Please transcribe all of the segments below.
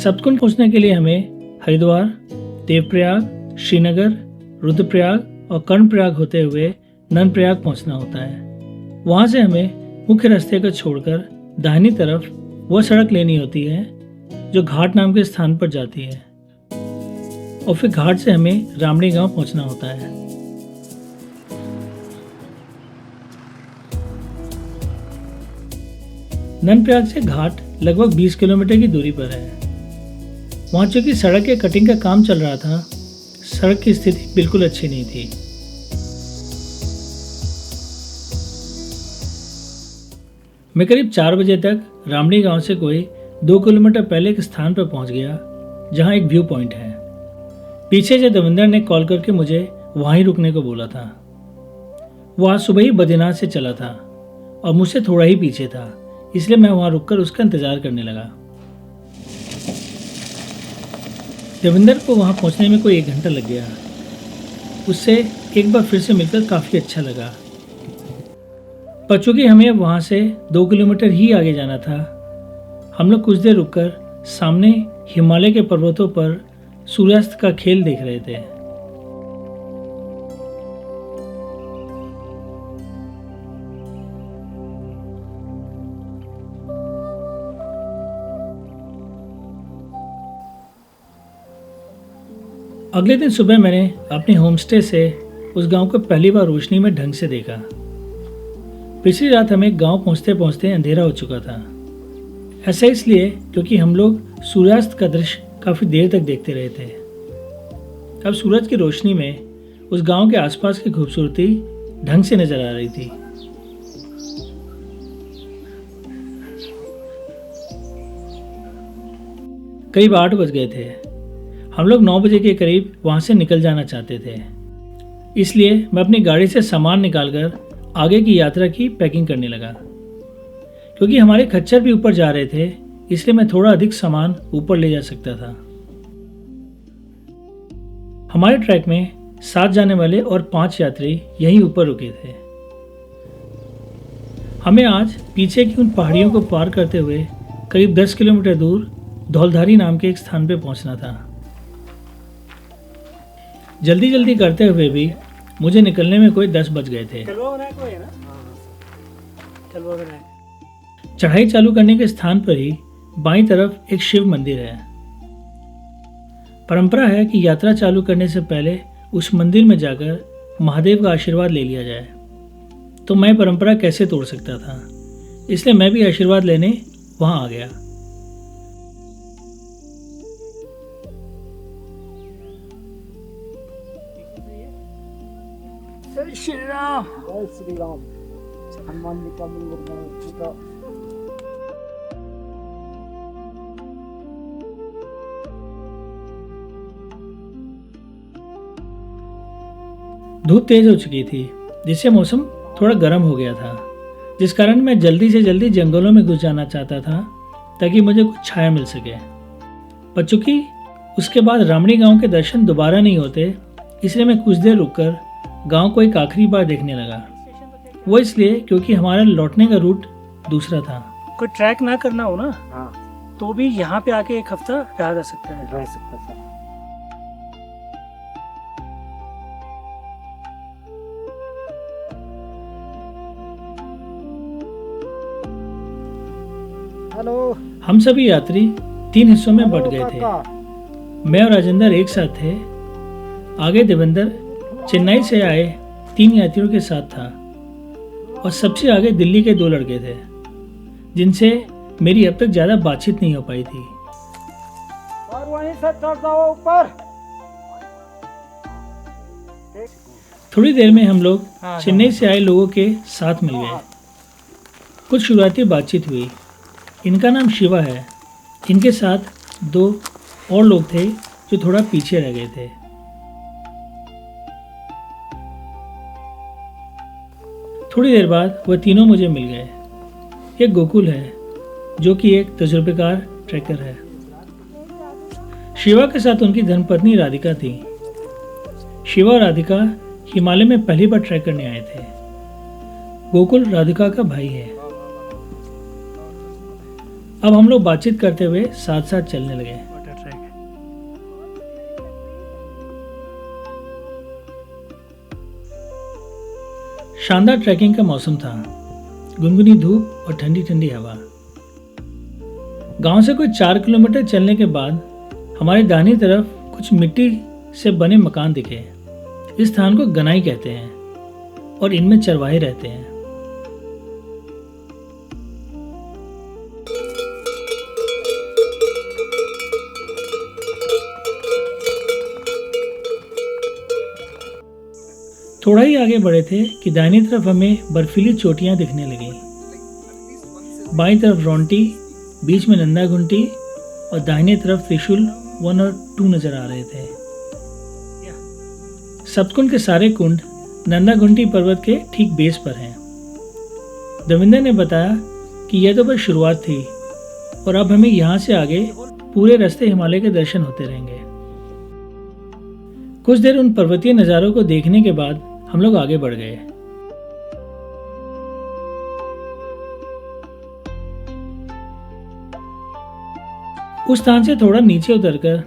सप्तकुंड पहुंचने के लिए हमें हरिद्वार, देवप्रयाग, श्रीनगर, रुद्रप्रयाग और कर्णप्रयाग होते हुए नंदप्रयाग पहुंचना होता है। वहां से हमें मुख्य रास्ते को छोड़कर दाहिनी तरफ वह सड़क लेनी होती है जो घाट नाम के स्थान पर जाती है और फिर घाट से हमें रामणी गांव पहुंचना होता है। नंदप्रयाग से घाट लगभग 20 किलोमीटर की दूरी पर है। वहां चूंकि सड़क के कटिंग का काम चल रहा था, सड़क की स्थिति बिल्कुल अच्छी नहीं थी। मैं करीब 4 बजे तक रामणी गांव से कोई 2 किलोमीटर पहले एक स्थान पर पहुंच गया जहां एक व्यू पॉइंट है। पीछे से देवेंद्र ने कॉल करके मुझे वहां ही रुकने को बोला था। वो आज सुबह ही बद्रीनाथ से चला था और मुझसे थोड़ा ही पीछे था, इसलिए मैं वहां रुककर उसका इंतजार करने लगा। देवेंद्र को वहां पहुंचने में कोई 1 घंटा लग गया। उससे एक बार फिर से मिलकर काफ़ी अच्छा लगा, पर चूंकि हमें वहां से 2 किलोमीटर ही आगे जाना था, हम लोग कुछ देर रुककर सामने हिमालय के पर्वतों पर सूर्यास्त का खेल देख रहे थे। अगले दिन सुबह मैंने अपने होमस्टे से उस गांव को पहली बार रोशनी में ढंग से देखा। पिछली रात हमें गांव पहुंचते पहुंचते अंधेरा हो चुका था। ऐसा इसलिए क्योंकि हम लोग सूर्यास्त का दृश्य काफ़ी देर तक देखते रहे थे। अब सूरज की रोशनी में उस गांव के आसपास की खूबसूरती ढंग से नजर आ रही थी। करीब 8 बज गए थे। हम लोग 9 बजे के करीब वहां से निकल जाना चाहते थे, इसलिए मैं अपनी गाड़ी से सामान निकालकर आगे की यात्रा की पैकिंग करने लगा। क्योंकि हमारे खच्चर भी ऊपर जा रहे थे, इसलिए मैं थोड़ा अधिक सामान ऊपर ले जा सकता था। हमारे ट्रैक में 7 जाने वाले और 5 यात्री यहीं ऊपर रुके थे। हमें आज पीछे की उन पहाड़ियों को पार करते हुए करीब 10 किलोमीटर दूर धौलधारी नाम के एक स्थान पर पहुंचना था। जल्दी जल्दी करते हुए भी मुझे निकलने में कोई 10 बज गए थे। चढ़ाई चालू करने के स्थान पर ही बाईं तरफ एक शिव मंदिर है। परंपरा है कि यात्रा चालू करने से पहले उस मंदिर में जाकर महादेव का आशीर्वाद ले लिया जाए। तो मैं परंपरा कैसे तोड़ सकता था, इसलिए मैं भी आशीर्वाद लेने वहां आ गया। जय श्री राम, जय श्री राम। हनुमान जी का मंदिर धूप तेज हो चुकी थी, जिससे मौसम थोड़ा गर्म हो गया था, जिस कारण मैं जल्दी से जल्दी जंगलों में घुस जाना चाहता था ताकि मुझे कुछ छाया मिल सके। पर चूंकि उसके बाद रामणी गांव के दर्शन दोबारा नहीं होते, इसलिए मैं कुछ देर रुककर गांव को एक आखिरी बार देखने लगा। वो इसलिए क्योंकि हमारा लौटने का रूट दूसरा था। कोई ट्रैक ना करना हो ना, हाँ, तो भी यहाँ पे आके 1 हफ्ता रहा जा सकता है। रह सकता है। हेलो। हम सभी यात्री 3 हिस्सों में बंट गए थे। मैं और राजेंद्र एक साथ थे। आगे देवेंद्र चेन्नई से आए 3 यात्रियों के साथ था और सबसे आगे दिल्ली के 2 लड़के थे, जिनसे मेरी अब तक ज्यादा बातचीत नहीं हो पाई थी। और वहीं से चढ़ जाओ ऊपर। थोड़ी देर में हम लोग चेन्नई से आए लोगों के साथ मिल गए। कुछ शुरुआती बातचीत हुई। इनका नाम शिवा है। इनके साथ 2 और लोग थे जो थोड़ा पीछे रह गए थे। थोड़ी देर बाद वह तीनों मुझे मिल गए। एक गोकुल है जो कि एक तजुर्बेकार ट्रैकर है। शिवा के साथ उनकी धर्मपत्नी राधिका थी। शिवा और राधिका हिमालय में पहली बार ट्रैक करने आए थे। गोकुल राधिका का भाई है। अब हम लोग बातचीत करते हुए साथ साथ चलने लगे। शानदार ट्रैकिंग का मौसम था, गुनगुनी धूप और ठंडी ठंडी हवा। गांव से कोई 4 किलोमीटर चलने के बाद हमारे दाहिनी तरफ कुछ मिट्टी से बने मकान दिखे। इस स्थान को गनाई कहते हैं और इनमें चरवाहे रहते हैं। थोड़ा ही आगे बढ़े थे कि दाहिनी तरफ हमें बर्फीली चोटियां दिखने लगी। बाईं तरफ रोंटी, बीच में नंदा घुंटी और दाहिनी तरफ त्रिशूल 1 और 2 नजर आ रहे थे। सप्तकुंड के सारे कुंड नंदा घुंटी पर्वत के ठीक बेस पर हैं। दविंदर ने बताया कि यह तो बस शुरुआत थी और अब हमें यहाँ से आगे पूरे रास्ते हिमालय के दर्शन होते रहेंगे। कुछ देर उन पर्वतीय नज़ारों को देखने के बाद हम लोग आगे बढ़ गए। उस स्थान से थोड़ा नीचे उतरकर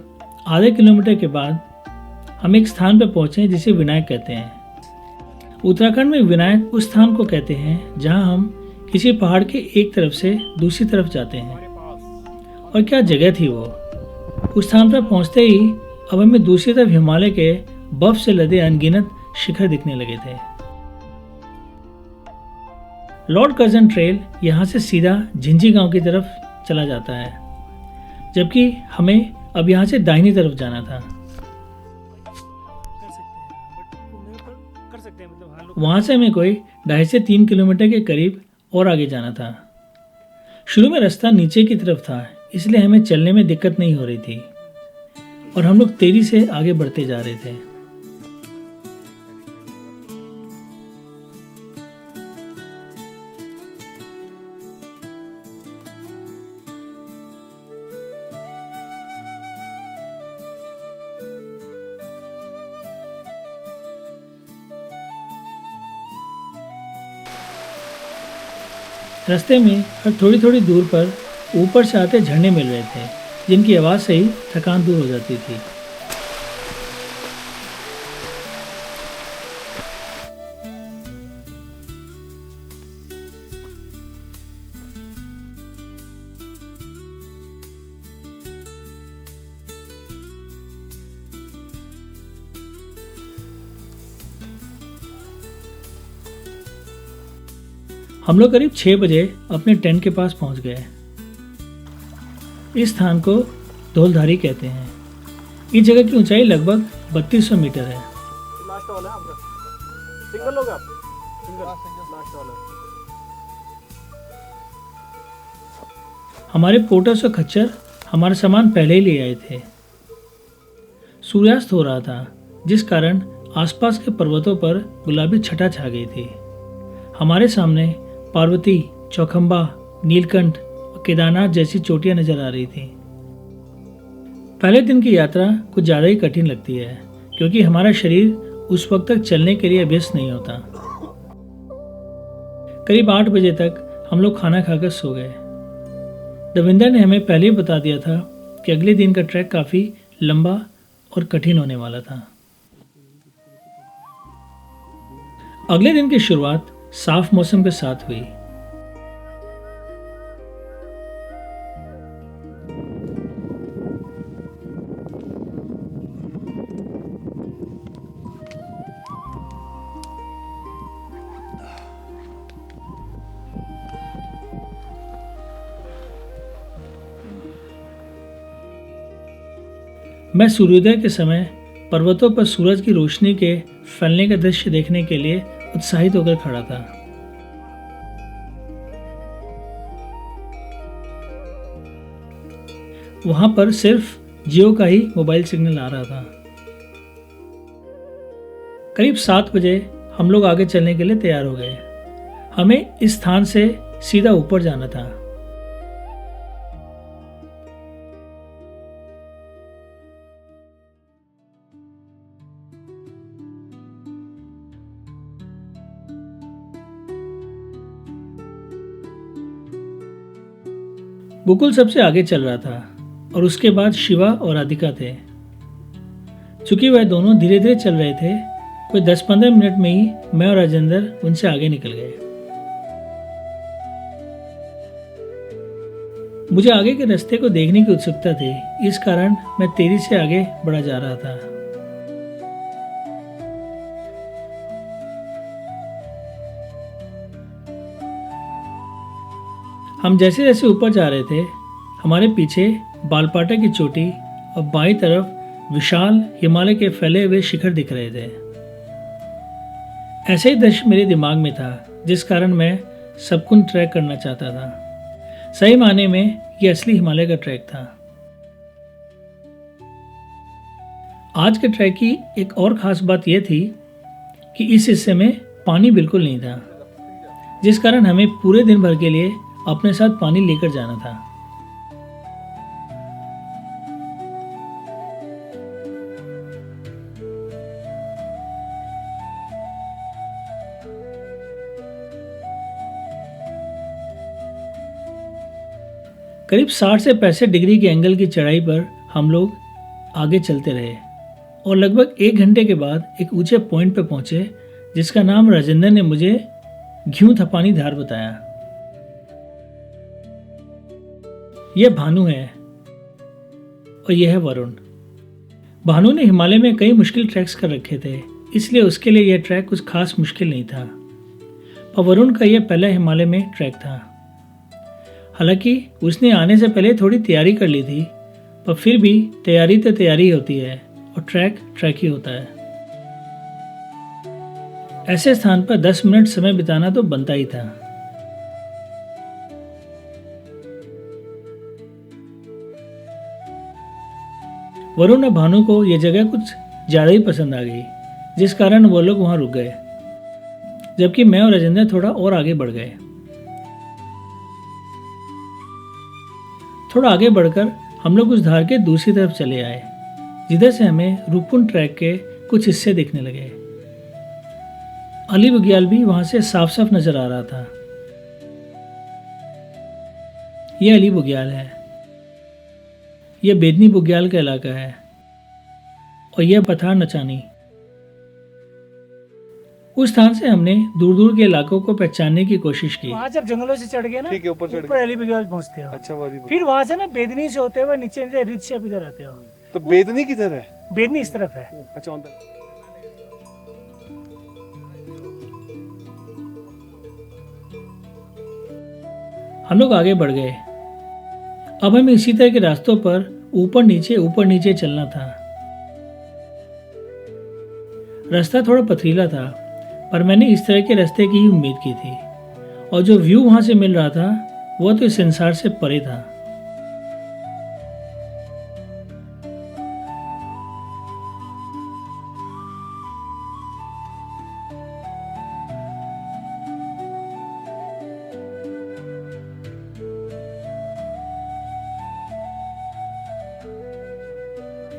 आधे किलोमीटर के बाद हम एक स्थान पर पहुंचे जिसे विनायक कहते हैं। उत्तराखंड में विनायक उस स्थान को कहते हैं जहां हम किसी पहाड़ के एक तरफ से दूसरी तरफ जाते हैं। और क्या जगह थी वो! उस स्थान पर पहुंचते ही अब हमें दूसरी तरफ हिमालय के बर्फ से लदे अनगिनत शिखर दिखने लगे थे। लॉर्ड कर्जन ट्रेल यहाँ से सीधा झिंझी गांव की तरफ चला जाता है, जबकि हमें अब यहाँ से दाहिनी तरफ जाना था। वहाँ से हमें कोई 2.5 से 3 किलोमीटर के करीब और आगे जाना था। शुरू में रास्ता नीचे की तरफ था, इसलिए हमें चलने में दिक्कत नहीं हो रही थी और हम लोग तेजी से आगे बढ़ते जा रहे थे। रास्ते में हर थोड़ी थोड़ी दूर पर ऊपर से आते झरने मिल रहे थे, जिनकी आवाज़ से ही थकान दूर हो जाती थी। हम लोग करीब 6 बजे अपने टेंट के पास पहुंच गए। इस स्थान को धौलधारी कहते हैं। इस जगह की ऊंचाई लगभग 3200 मीटर है। लास्ट वाला है सिंगल लोग आप सिंगल लास्ट वाला। हमारे पोर्टर्स और खच्चर हमारा सामान पहले ही ले आए थे। सूर्यास्त हो रहा था, जिस कारण आसपास के पर्वतों पर गुलाबी छटा छा गई थी। हमारे सामने पार्वती, चौखंबा, नीलकंठ और केदारनाथ जैसी चोटियां नजर आ रही थी। पहले दिन की यात्रा कुछ ज़्यादा ही कठिन लगती है, क्योंकि हमारा शरीर उस वक्त तक चलने के लिए अभ्यस्त नहीं होता। करीब 8 बजे तक हम लोग खाना खाकर सो गए। दविंदर ने हमें पहले ही बता दिया था कि अगले दिन का ट्रैक काफ़ी लंबा और कठिन होने वाला था। अगले दिन की शुरुआत साफ मौसम के साथ हुई। मैं सूर्योदय के समय पर्वतों पर सूरज की रोशनी के फैलने का दृश्य देखने के लिए उत्साहित होकर खड़ा था। वहां पर सिर्फ जियो का ही मोबाइल सिग्नल आ रहा था। करीब 7 बजे हम लोग आगे चलने के लिए तैयार हो गए। हमें इस स्थान से सीधा ऊपर जाना था। गोकुल सबसे आगे चल रहा था और उसके बाद शिवा और राधिका थे। चूंकि वह दोनों धीरे धीरे चल रहे थे, कोई 10-15 मिनट में ही मैं और राजेंद्र उनसे आगे निकल गए। मुझे आगे के रास्ते को देखने की उत्सुकता थी, इस कारण मैं तेजी से आगे बढ़ा जा रहा था। हम जैसे जैसे ऊपर जा रहे थे, हमारे पीछे बालपाटा की चोटी और बाईं तरफ विशाल हिमालय के फैले हुए शिखर दिख रहे थे। ऐसे ही दृश्य मेरे दिमाग में था, जिस कारण मैं सबकुन ट्रैक करना चाहता था। सही मायने में यह असली हिमालय का ट्रैक था। आज के ट्रैक की एक और खास बात यह थी कि इस हिस्से में पानी बिल्कुल नहीं था, जिस कारण हमें पूरे दिन भर के लिए अपने साथ पानी लेकर जाना था। करीब 60 से 65 डिग्री के एंगल की चढ़ाई पर हम लोग आगे चलते रहे और लगभग 1 घंटे के बाद एक ऊंचे पॉइंट पर पहुंचे, जिसका नाम राजेंद्र ने मुझे घ्यू थपानी धार बताया। यह भानु है और यह है वरुण। भानु ने हिमालय में कई मुश्किल ट्रैक्स कर रखे थे, इसलिए उसके लिए यह ट्रैक कुछ खास मुश्किल नहीं था, पर वरुण का यह पहला हिमालय में ट्रैक था। हालांकि उसने आने से पहले थोड़ी तैयारी कर ली थी, पर फिर भी तैयारी तो तैयारी होती है और ट्रैक ट्रैक ही होता है। ऐसे स्थान पर 10 मिनट समय बिताना तो बनता ही था। वरुण और भानु को यह जगह कुछ ज़्यादा ही पसंद आ गई, जिस कारण वो लोग वहां रुक गए, जबकि मैं और राजेंद्र थोड़ा और आगे बढ़ गए। थोड़ा आगे बढ़कर हम लोग उस धार के दूसरी तरफ चले आए, जिधर से हमें रूपकुंड ट्रैक के कुछ हिस्से दिखने लगे। अली बुग्याल भी वहां से साफ साफ नजर आ रहा था। यह अली बुग्याल है, यह बेदनी बुग्याल का इलाका है और यह पथार नचानी। उस स्थान से हमने दूर दूर के इलाकों को पहचानने की कोशिश की। वहाँ जब जंगलों से चढ़ गए ना, ठीक है, ऊपर चढ़ ऊपर अली बुग्याल पहुँचते हो। अच्छा वाली फिर वहाँ से ना बेदनी से होते हुए नीचे नीचे रिच शेप इधर आते हो। तो बेदनी किधर है? बेदनी इस तरफ है। अच्छा उधर। हम लोग आगे बढ़ गए। अब हमें इसी तरह के रास्तों पर ऊपर नीचे चलना था। रास्ता थोड़ा पथरीला था, पर मैंने इस तरह के रास्ते की ही उम्मीद की थी, और जो व्यू वहां से मिल रहा था वह तो इस संसार से परे था।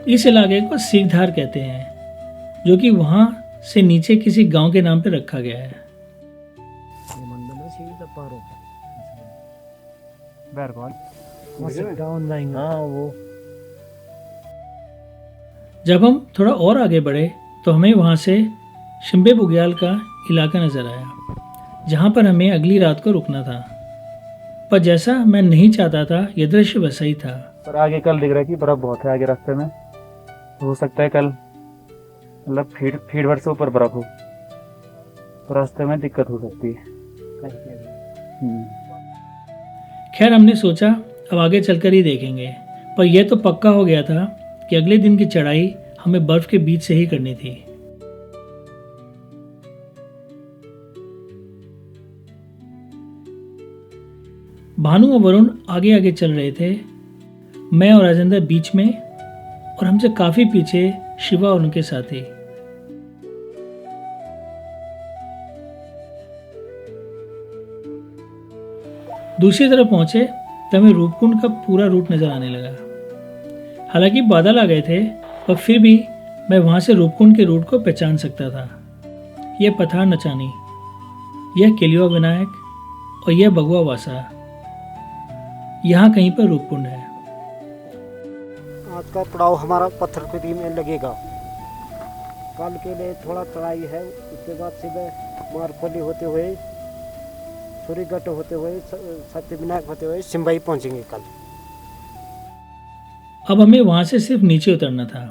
इस इलाके को सीखधार कहते हैं, जो कि वहां से नीचे किसी गांव के नाम पर रखा गया है। जब हम थोड़ा और आगे बढ़े तो हमें वहां से शिम्बे बुग्याल का इलाका नजर आया, जहां पर हमें अगली रात को रुकना था। पर जैसा मैं नहीं चाहता था, यह दृश्य वैसा ही था। पर आगे कल दिख रहा है कि बर्फ बहुत है आगे रास्ते में। हो सकता है कल मतलब फीट भर से ऊपर बर्फ हो, तो रास्ते में दिक्कत हो सकती है। खैर, हमने सोचा अब आगे चलकर ही देखेंगे, पर यह तो पक्का हो गया था कि अगले दिन की चढ़ाई हमें बर्फ के बीच से ही करनी थी। भानु और वरुण आगे आगे चल रहे थे, मैं और राजेंद्र बीच में, और हमसे काफी पीछे शिवा और उनके साथी। दूसरी तरफ पहुंचे तो हमें रूपकुंड का पूरा रूट नजर आने लगा। हालांकि बादल आ गए थे, पर फिर भी मैं वहां से रूपकुंड के रूट को पहचान सकता था। यह पथार नचानी, यह केलिवा विनायक और यह बगुआ वासा, यहाँ कहीं पर रूपकुंड है। आज का पड़ाव हमारा पत्थर कुदी में लगेगा। कल के लिए थोड़ा चढ़ाई है, उसके बाद सीधे मारखोली होते हुए, सूर्यगढ़ होते हुए, सत्यविनायक होते हुए सिम्बई पहुंचेंगे कल। अब हमें वहां से सिर्फ नीचे उतरना था,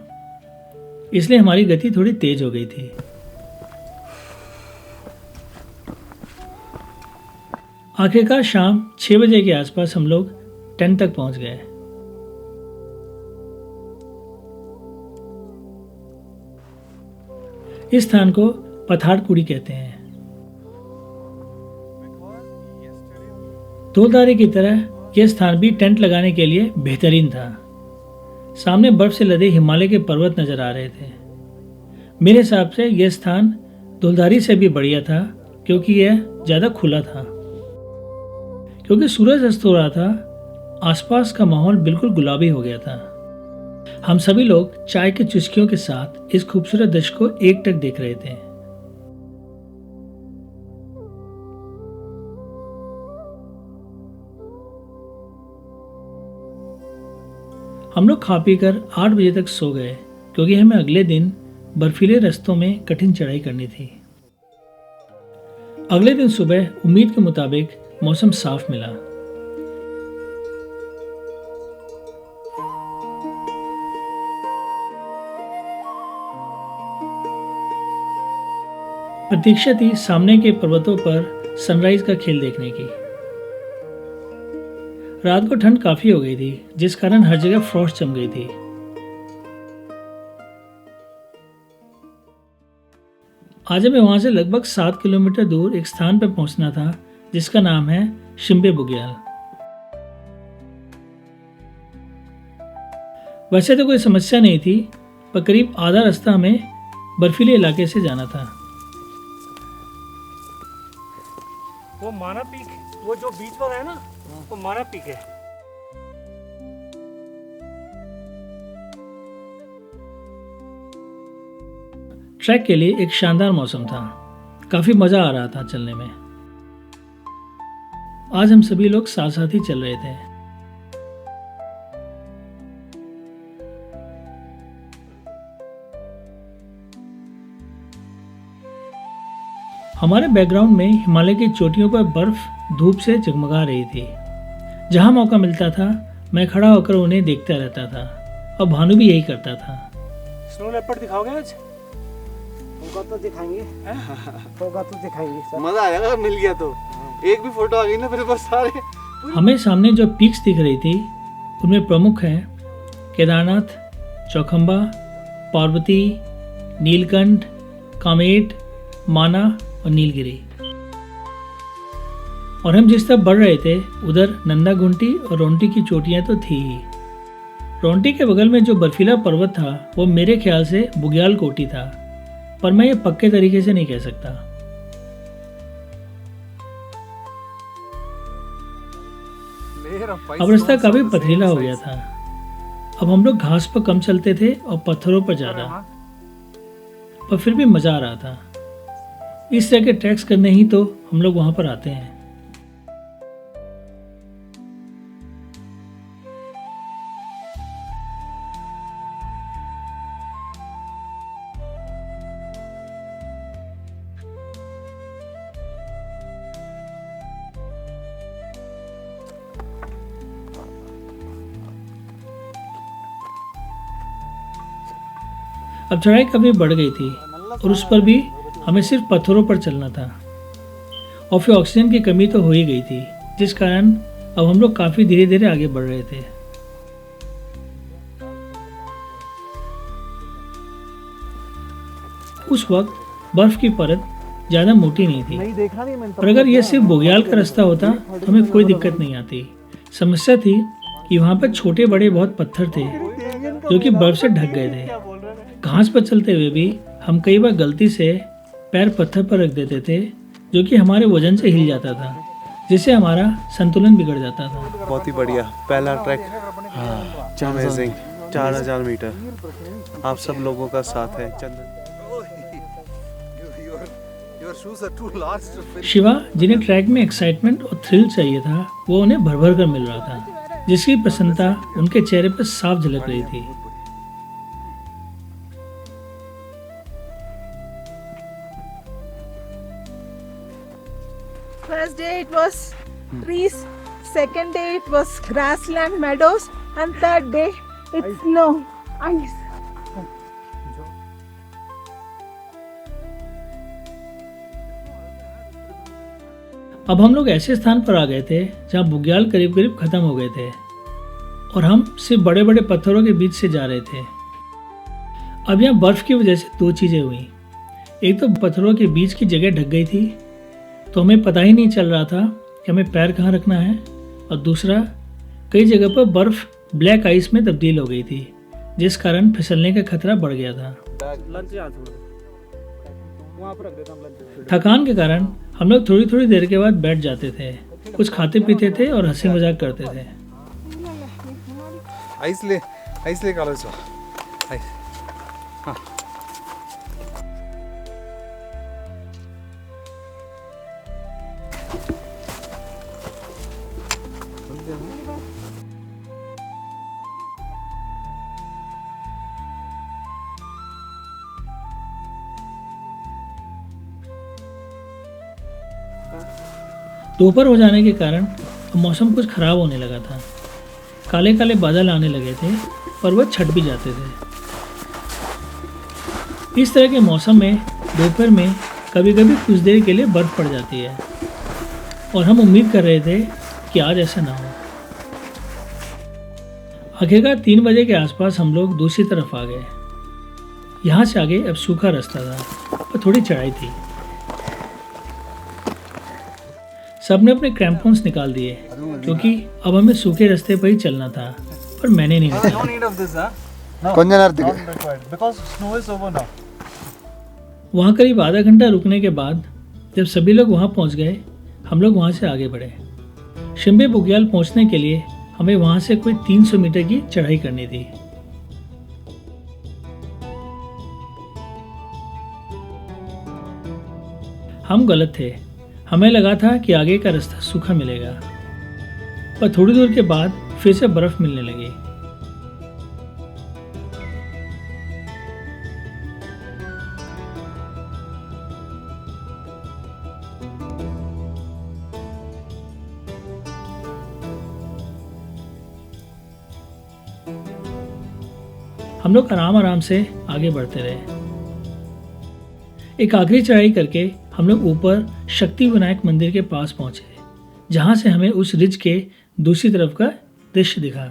इसलिए हमारी गति थोड़ी तेज हो गई थी। आखिरकार शाम 6 बजे के आसपास हम लोग टेंट तक पहुंच गए। इस स्थान को पथाड़कुड़ी कहते हैं। धौलधारी की तरह यह स्थान भी टेंट लगाने के लिए बेहतरीन था। सामने बर्फ से लदे हिमालय के पर्वत नजर आ रहे थे। मेरे हिसाब से यह स्थान धौलधारी से भी बढ़िया था, क्योंकि यह ज़्यादा खुला था। क्योंकि सूरज अस्त हो रहा था, आसपास का माहौल बिल्कुल गुलाबी हो गया था। हम सभी लोग चाय की चुस्कियों के साथ इस खूबसूरत दृश्य को एकटक देख रहे थे। हम लोग खा पी कर 8 बजे तक सो गए, क्योंकि हमें अगले दिन बर्फीले रास्तों में कठिन चढ़ाई करनी थी। अगले दिन सुबह उम्मीद के मुताबिक मौसम साफ मिला। प्रतीक्षा थी सामने के पर्वतों पर सनराइज का खेल देखने की। रात को ठंड काफी हो गई थी, जिस कारण हर जगह फ्रॉस्ट जम गई थी। आज हमें वहां से लगभग 7 किलोमीटर दूर एक स्थान पर पहुंचना था, जिसका नाम है शिम्बे बुग्याल। वैसे तो कोई समस्या नहीं थी, पर करीब आधा रास्ता हमें बर्फीले इलाके से जाना था। वो माना पीक, वो जो बीच पर है ना, वो माना पीक है। ट्रैक के लिए एक शानदार मौसम था। काफी मजा आ रहा था चलने में। आज हम सभी लोग साथ साथ ही चल रहे थे। हमारे बैकग्राउंड में हिमालय की चोटियों पर बर्फ धूप से जगमगा रही थी। जहां मौका मिलता था, मैं खड़ा होकर उन्हें देखता रहता था, और भानु भी यही करता था। स्नो लेपर्ड दिखाओगे आज? होगा तो दिखाएंगे, होगा तो दिखाएंगे सर। मजा आ जाएगा अगर मिल गया तो। एक भी फोटो आ गई ना मेरे पास सारे। हमें सामने जो पीक्स दिख रही थी, उनमें प्रमुख हैं केदारनाथ, चौखंबा, पार्वती, नीलकंठ, कामेट, माना और नीलगिरी। और हम जिस तरफ बढ़ रहे थे, उधर नंदा गुंटी और रोंटी की चोटियां तो थी ही। रोंटी के बगल में जो बर्फीला पर्वत था, वो मेरे ख्याल से बुग्याल कोटी था, पर मैं ये पक्के तरीके से नहीं कह सकता। अब रास्ता काफी पथरीला हो गया था। अब हम लोग घास पर कम चलते थे और पत्थरों पर ज्यादा, पर फिर भी मजा आ रहा था। इस तरह के ट्रैक्स करने ही तो हम लोग वहां पर आते हैं। अब चढ़ाई काफी बढ़ गई थी, और उस पर भी हमें सिर्फ पत्थरों पर चलना था, और फिर ऑक्सीजन की कमी तो हो ही गई थी, जिस कारण अब हम लोग काफी धीरे धीरे आगे बढ़ रहे थे। उस वक्त बर्फ की परत ज्यादा मोटी नहीं थी, देखा नहीं मैंने। पर अगर यह सिर्फ बुग्याल का रास्ता होता तो हमें कोई दिक्कत नहीं आती। समस्या थी कि वहां पर छोटे बड़े बहुत पत्थर थे, जो कि बर्फ से ढक गए थे। घास पर चलते हुए भी हम कई बार गलती से पैर पत्थर पर रख देते थे, जो कि हमारे वजन से हिल जाता था, जिससे हमारा संतुलन बिगड़ जाता था। बहुत ही बढ़िया पहला ट्रैक। हाँ, अमेजिंग। 4000 मीटर आप सब लोगों का साथ है। चंदन शिवा, जिन्हें ट्रैक में एक्साइटमेंट और थ्रिल चाहिए था, वो उन्हें भर भर कर मिल रहा था, जिसकी प्रसन्नता उनके चेहरे पर साफ झलक रही थी। trees. Second day it was grassland meadows, and third day it's snow, ice. अब हम लोग ऐसे स्थान पर आ गए थे जहाँ बुग्याल करीब करीब खत्म हो गए थे और हम सिर्फ बड़े बड़े पत्थरों के बीच से जा रहे थे। अब यहाँ बर्फ की वजह से दो चीज़ें हुई। एक तो पत्थरों के बीच की जगह ढक गई थी, तो हमें पता ही नहीं चल रहा था कि हमें पैर कहाँ रखना है, और दूसरा कई जगह पर बर्फ ब्लैक आइस में तब्दील हो गई थी, जिस कारण फिसलने का खतरा बढ़ गया था। थकान के कारण हम लोग थोड़ी थोड़ी देर के बाद बैठ जाते थे, कुछ खाते पीते थे और हंसी मजाक करते थे। ಐಸ್ ಲೇ ಕಾಲೇಜು ಐಸ್ ಹಾಂ दोपहर हो जाने के कारण अब मौसम कुछ खराब होने लगा था। काले काले बादल आने लगे थे, पर्वत छट भी जाते थे। इस तरह के मौसम में दोपहर में कभी कभी कुछ देर के लिए बर्फ़ पड़ जाती है, और हम उम्मीद कर रहे थे कि आज ऐसा ना हो। आखिरकार 3 बजे के आसपास हम लोग दूसरी तरफ आ गए। यहाँ से आगे अब सूखा रास्ता था और थोड़ी चढ़ाई थी। सबने अपने क्रैम्पॉन्स निकाल दिए क्योंकि अब हमें सूखे रास्ते पर ही चलना था, पर मैंने नहीं निकाला। वहाँ करीब आधा घंटा रुकने के बाद जब सभी लोग वहाँ पहुँच गए, हम लोग वहाँ से आगे बढ़े। शिम्बे बुग्याल पहुँचने के लिए हमें वहाँ से कोई 300 मीटर की चढ़ाई करनी थी। हम गलत थे। हमें लगा था कि आगे का रास्ता सूखा मिलेगा, पर थोड़ी दूर के बाद फिर से बर्फ मिलने लगी। हम लोग आराम आराम से आगे बढ़ते रहे। एक आखिरी चढ़ाई करके हम लोग ऊपर शक्ति विनायक मंदिर के पास पहुंचे, जहां से हमें उस रिज के दूसरी तरफ का दृश्य दिखा।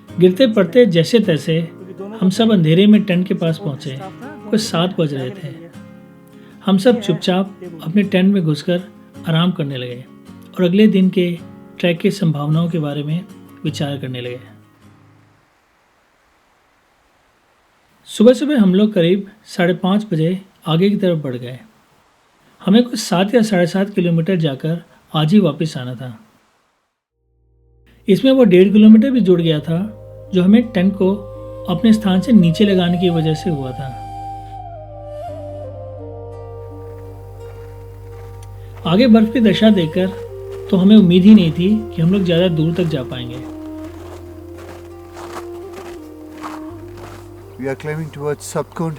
गिरते पड़ते जैसे तैसे हम सब अंधेरे में टेंट के पास पहुंचे। कुछ 7 बज रहे थे। हम सब चुपचाप अपने टेंट में घुसकर आराम करने लगे और अगले दिन के ट्रैक की संभावनाओं के बारे में विचार करने लगे। सुबह सुबह हम लोग करीब 5:30 बजे आगे की तरफ बढ़ गए। हमें कुछ 7 या 7.5 किलोमीटर जाकर आज ही वापस आना था। इसमें वो 1.5 किलोमीटर भी जुड़ गया था जो हमें टेंट को अपने स्थान से नीचे लगाने की वजह से हुआ था। आगे बर्फ की दशा देखकर तो हमें उम्मीद ही नहीं थी कि हम लोग ज़्यादा दूर तक जा पाएंगे। We are climbing towards Sapkund.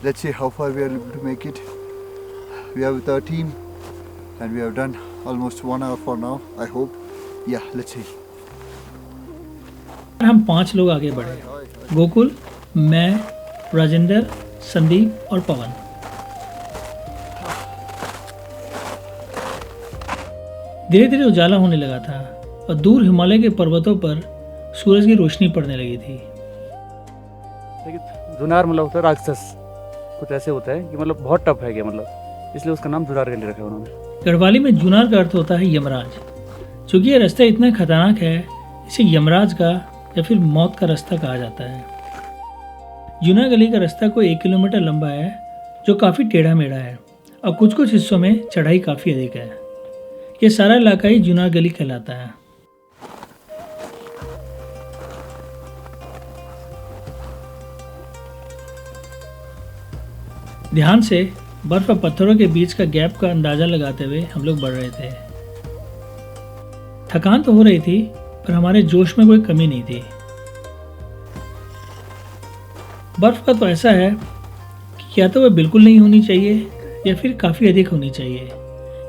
Let's see how far we are able to make it. We are with our team and we have done almost 1 hour for now, I hope. Yeah, let's see. हम 5 लोग आगे बढ़े। गोकुल, मैं, राजेंद्र, संदीप और पवन। धीरे धीरे उजाला होने लगा था और दूर हिमालय के पर्वतों पर सूरज की रोशनी पड़ने लगी थी। जुनार मतलब होता है राक्षस, कुछ ऐसे होता है कि मतलब बहुत टफ है कि मतलब, इसलिए उसका नाम जुनार गली रखा है उन्होंने। गढ़वाली में जुनार का अर्थ होता है यमराज। चूँकि यह रास्ता इतना खतरनाक है, इसे यमराज का या फिर मौत का रास्ता कहा जाता है। जुना गली का रास्ता कोई 1 किलोमीटर लंबा है, जो काफ़ी टेढ़ा मेढ़ा है और कुछ कुछ हिस्सों में चढ़ाई काफ़ी अधिक है। ये सारा इलाका ही जुना गली कहलाता है। ध्यान से बर्फ और पत्थरों के बीच का गैप का अंदाजा लगाते हुए हम लोग बढ़ रहे थे। थकान तो हो रही थी, पर हमारे जोश में कोई कमी नहीं थी। बर्फ़ का तो ऐसा है कि या तो वह बिल्कुल नहीं होनी चाहिए या फिर काफ़ी अधिक होनी चाहिए,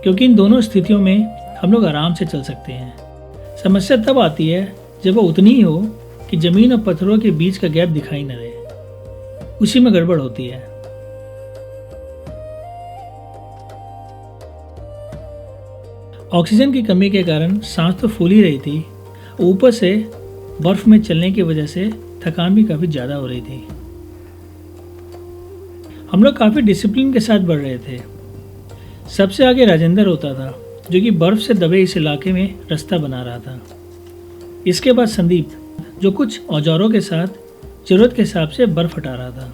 क्योंकि इन दोनों स्थितियों में हम लोग आराम से चल सकते हैं। समस्या तब आती है जब वह उतनी ही हो कि ज़मीन और पत्थरों के बीच का गैप दिखाई न दे, उसी में गड़बड़ होती है। ऑक्सीजन की कमी के कारण सांस तो फूल ही रही थी, ऊपर से बर्फ में चलने की वजह से थकान भी काफ़ी ज़्यादा हो रही थी। हम लोग काफ़ी डिसिप्लिन के साथ बढ़ रहे थे। सबसे आगे राजेंद्र होता था, जो कि बर्फ से दबे इस इलाके में रास्ता बना रहा था। इसके बाद संदीप, जो कुछ औजारों के साथ ज़रूरत के हिसाब से बर्फ हटा रहा था,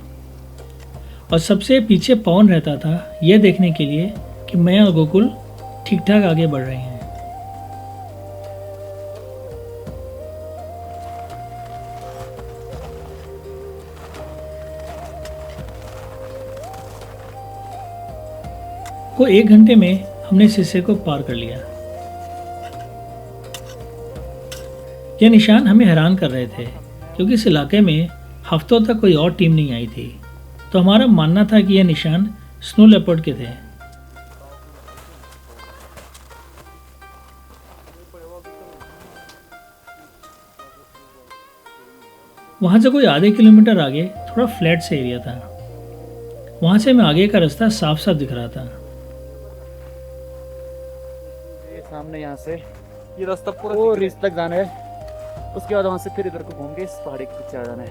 और सबसे पीछे पवन रहता था यह देखने के लिए कि मैं और गोकुल ठीक ठाक आगे बढ़ रहे हैं। को 1 घंटे में हमने इस हिस्से को पार कर लिया। यह निशान हमें हैरान कर रहे थे, क्योंकि इस इलाके में हफ्तों तक कोई और टीम नहीं आई थी, तो हमारा मानना था कि यह निशान स्नो लेपर्ड के थे। वहां से कोई आधे किलोमीटर आगे थोड़ा फ्लैट से एरिया था। वहां से हमें आगे का रास्ता साफ साफ दिख रहा था। सामने यहाँ से ये रास्ता पूरा वो रिज तक जाना है, उसके बाद वहाँ से फिर इधर को घूम के इस पहाड़ी के पीछे आ जाना है।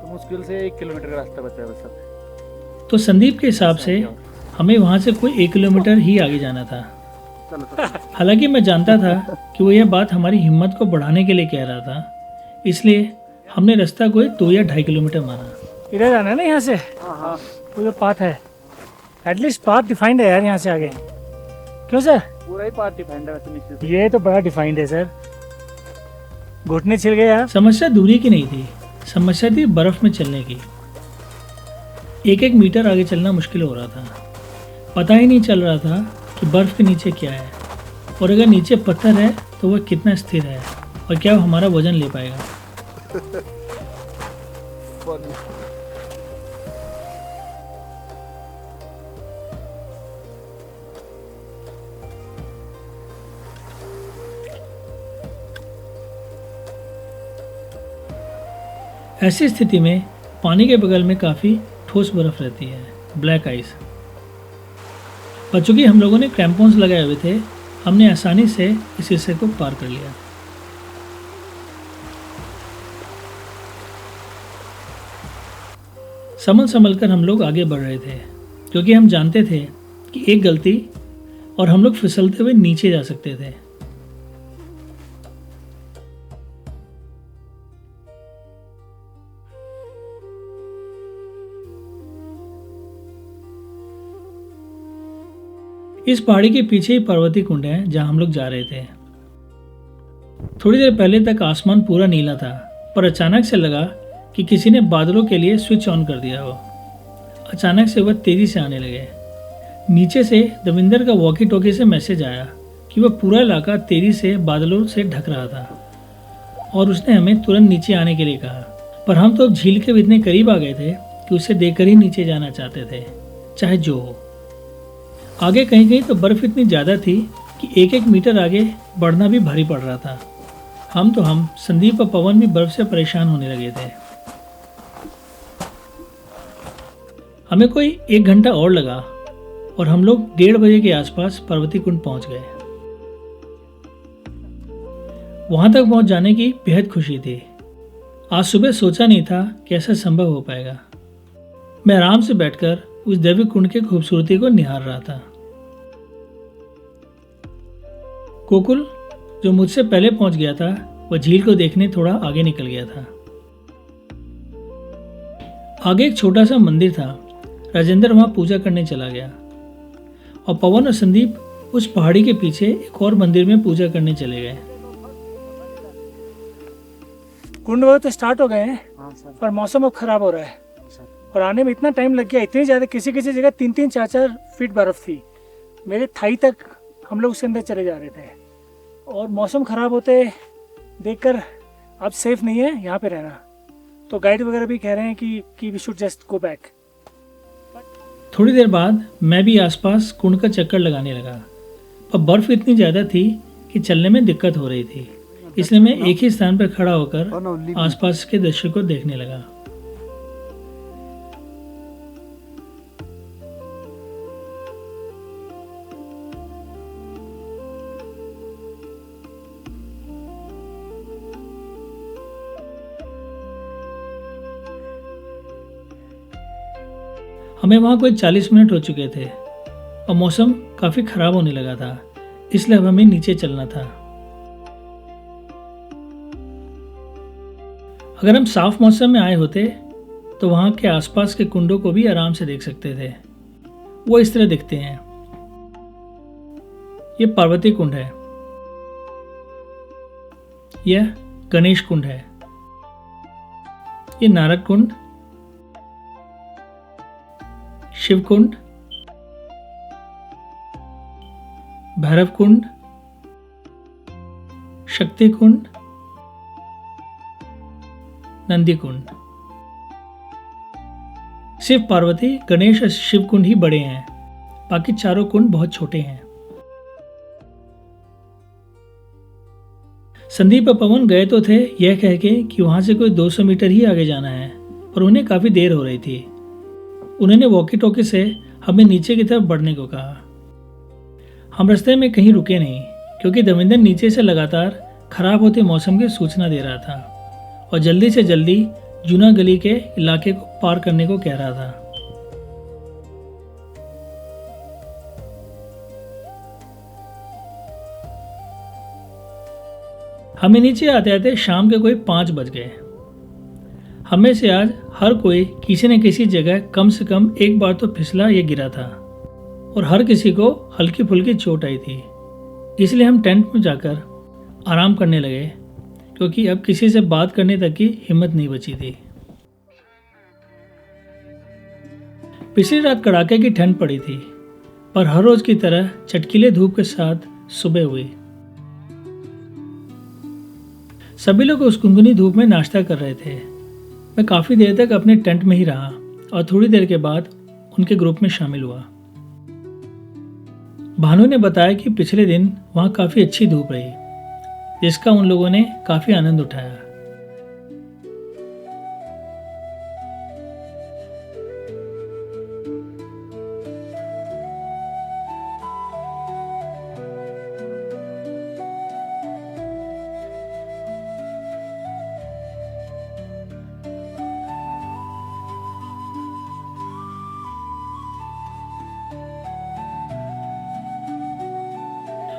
तो मुश्किल से 1 किलोमीटर का रास्ता बचा है बस अब। तो संदीप के हिसाब से हमें वहाँ से कोई 1 किलोमीटर ही आगे जाना था। हालांकि मैं जानता था कि वो यह बात हमारी हिम्मत को बढ़ाने के लिए कह रहा था, इसलिए हमने रास्ता कोई 2 या 2.5 किलोमीटर माना। इधर जाना है ना यहाँ से। वो जो पाथ है, एटलीस्ट पाथ डिफाइंड है यार यहाँ से आगे। क्यों सर? पूरा ही पार्ट डिफाइंड है वैसे नीचे से। ये तो बड़ा डिफाइंड है सर, घुटने छिल गए यार। समस्या दूरी की नहीं थी, समस्या थी बर्फ में चलने की। 1-1 मीटर आगे चलना मुश्किल हो रहा था। पता ही नहीं चल रहा था कि बर्फ के नीचे क्या है, और अगर नीचे पत्थर है तो वह कितना स्थिर है, और क्या वो हमारा वजन ले पाएगा। ऐसी स्थिति में पानी के बगल में काफ़ी ठोस बर्फ रहती है, ब्लैक आइस। पर चूंकि हम लोगों ने क्रैम्पॉन्स लगाए हुए थे, हमने आसानी से इस हिस्से को पार कर लिया। संभल कर हम लोग आगे बढ़ रहे थे, क्योंकि हम जानते थे कि एक गलती और हम लोग फिसलते हुए नीचे जा सकते थे। इस पहाड़ी के पीछे ही पार्वती कुंड है, जहां हम लोग जा रहे थे। थोड़ी देर पहले तक आसमान पूरा नीला था, पर अचानक से लगा कि किसी ने बादलों के लिए स्विच ऑन कर दिया हो। अचानक से वह तेजी से आने लगे। नीचे से दविंदर का वॉकी टॉकी से मैसेज आया कि वह पूरा इलाका तेजी से बादलों से ढक रहा था, और उसने हमें तुरंत नीचे आने के लिए कहा। पर हम तो अब झील के इतने करीब आ गए थे कि उसे देखकर ही नीचे जाना चाहते थे, चाहे जो हो। आगे कहीं कहीं तो बर्फ इतनी ज़्यादा थी कि 1-1 मीटर आगे बढ़ना भी भारी पड़ रहा था। हम संदीप और पवन भी बर्फ से परेशान होने लगे थे। हमें कोई 1 घंटा और लगा और हम लोग 1:30 बजे के आसपास पार्वती कुंड पहुंच गए। वहां तक पहुंच जाने की बेहद खुशी थी। आज सुबह सोचा नहीं था कि ऐसा संभव हो पाएगा। मैं आराम से बैठकर उस दैवी कुंड की खूबसूरती को निहार रहा था। गोकुल, जो मुझसे पहले पहुंच गया था, वह झील को देखने थोड़ा आगे निकल गया था। आगे एक छोटा सा मंदिर था। राजेंद्र वहां पूजा करने चला गया, और पवन और संदीप उस पहाड़ी के पीछे एक और मंदिर में पूजा करने चले गए। कुंड वगैरह तो स्टार्ट हो गए हैं, हाँ सर। पर मौसम अब खराब हो रहा है, और आने में इतना टाइम लग गया। इतनी ज़्यादा, किसी किसी जगह 3-3, 4-4 फीट बर्फ़ थी। मेरे थाई तक हम लोग उसके अंदर चले जा रहे थे, और मौसम ख़राब होते देखकर अब सेफ नहीं है यहाँ पे रहना। तो गाइड वगैरह भी कह रहे हैं कि we should just go back. थोड़ी देर बाद मैं भी आसपास कुंड का चक्कर लगाने लगा, पर बर्फ़ इतनी ज़्यादा थी कि चलने में दिक्कत हो रही थी, इसलिए मैं एक ही स्थान पर खड़ा होकर आसपास के दृश्य को देखने लगा। हमें वहाँ कोई 40 मिनट हो चुके थे और मौसम काफ़ी ख़राब होने लगा था, इसलिए अब हमें नीचे चलना था। अगर हम साफ मौसम में आए होते तो वहाँ के आसपास के कुंडों को भी आराम से देख सकते थे। वो इस तरह दिखते हैं। ये पार्वती कुंड है, यह गणेश कुंड है, ये नारद कुंड, शिव कुंड, भैरव कुंड, शक्ति कुंड, नंदी कुंड। सिर्फ पार्वती, गणेश और शिव कुंड ही बड़े हैं, बाकी चारों कुंड बहुत छोटे हैं। संदीप और पवन गए तो थे यह कह के कि वहां से कोई 200 मीटर ही आगे जाना है, पर उन्हें काफी देर हो रही थी। उन्होंने वॉकी टॉकी से हमें नीचे की तरफ बढ़ने को कहा। हम रास्ते में कहीं रुके नहीं, क्योंकि देवेंद्र नीचे से लगातार खराब होते मौसम की सूचना दे रहा था और जल्दी से जल्दी जूना गली के इलाके को पार करने को कह रहा था। हमें नीचे आते आते शाम के कोई 5 बज गए। हमें से आज हर कोई किसी न किसी जगह कम से कम एक बार तो फिसला या गिरा था और हर किसी को हल्की फुल्की चोट आई थी। इसलिए हम टेंट में जाकर आराम करने लगे, क्योंकि अब किसी से बात करने तक की हिम्मत नहीं बची थी। पिछली रात कड़ाके की ठंड पड़ी थी, पर हर रोज की तरह चटकीले धूप के साथ सुबह हुई। सभी लोग उस गुनगुनी धूप में नाश्ता कर रहे थे। मैं काफ़ी देर तक अपने टेंट में ही रहा और थोड़ी देर के बाद उनके ग्रुप में शामिल हुआ। भानु ने बताया कि पिछले दिन वहाँ काफ़ी अच्छी धूप रही, जिसका उन लोगों ने काफ़ी आनंद उठाया।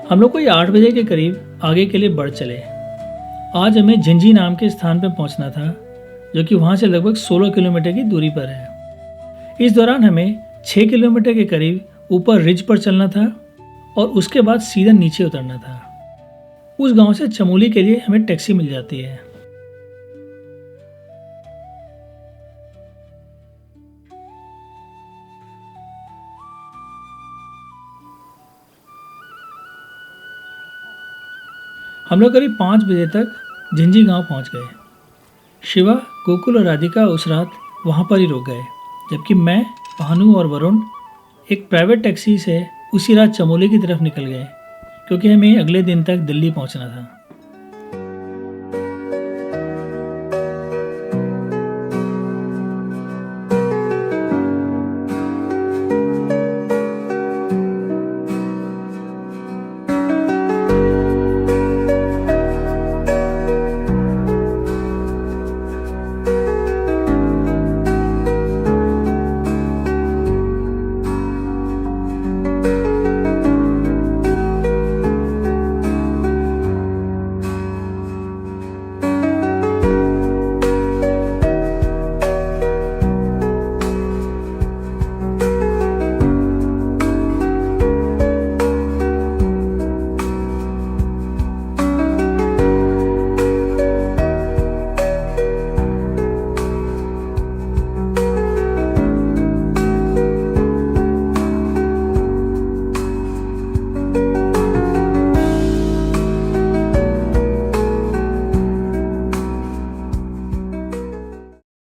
हम लोग कोई 8 बजे के करीब आगे के लिए बढ़ चले। आज हमें झिंझी नाम के स्थान पर पहुंचना था, जो कि वहां से लगभग 16 किलोमीटर की दूरी पर है। इस दौरान हमें 6 किलोमीटर के करीब ऊपर रिज पर चलना था और उसके बाद सीधा नीचे उतरना था। उस गांव से चमोली के लिए हमें टैक्सी मिल जाती है। हम लोग करीब 5 बजे तक झिंझी गांव पहुंच गए। शिवा, गोकुल और राधिका उस रात वहां पर ही रुक गए, जबकि मैं, भानु और वरुण एक प्राइवेट टैक्सी से उसी रात चमोली की तरफ निकल गए, क्योंकि हमें अगले दिन तक दिल्ली पहुंचना था।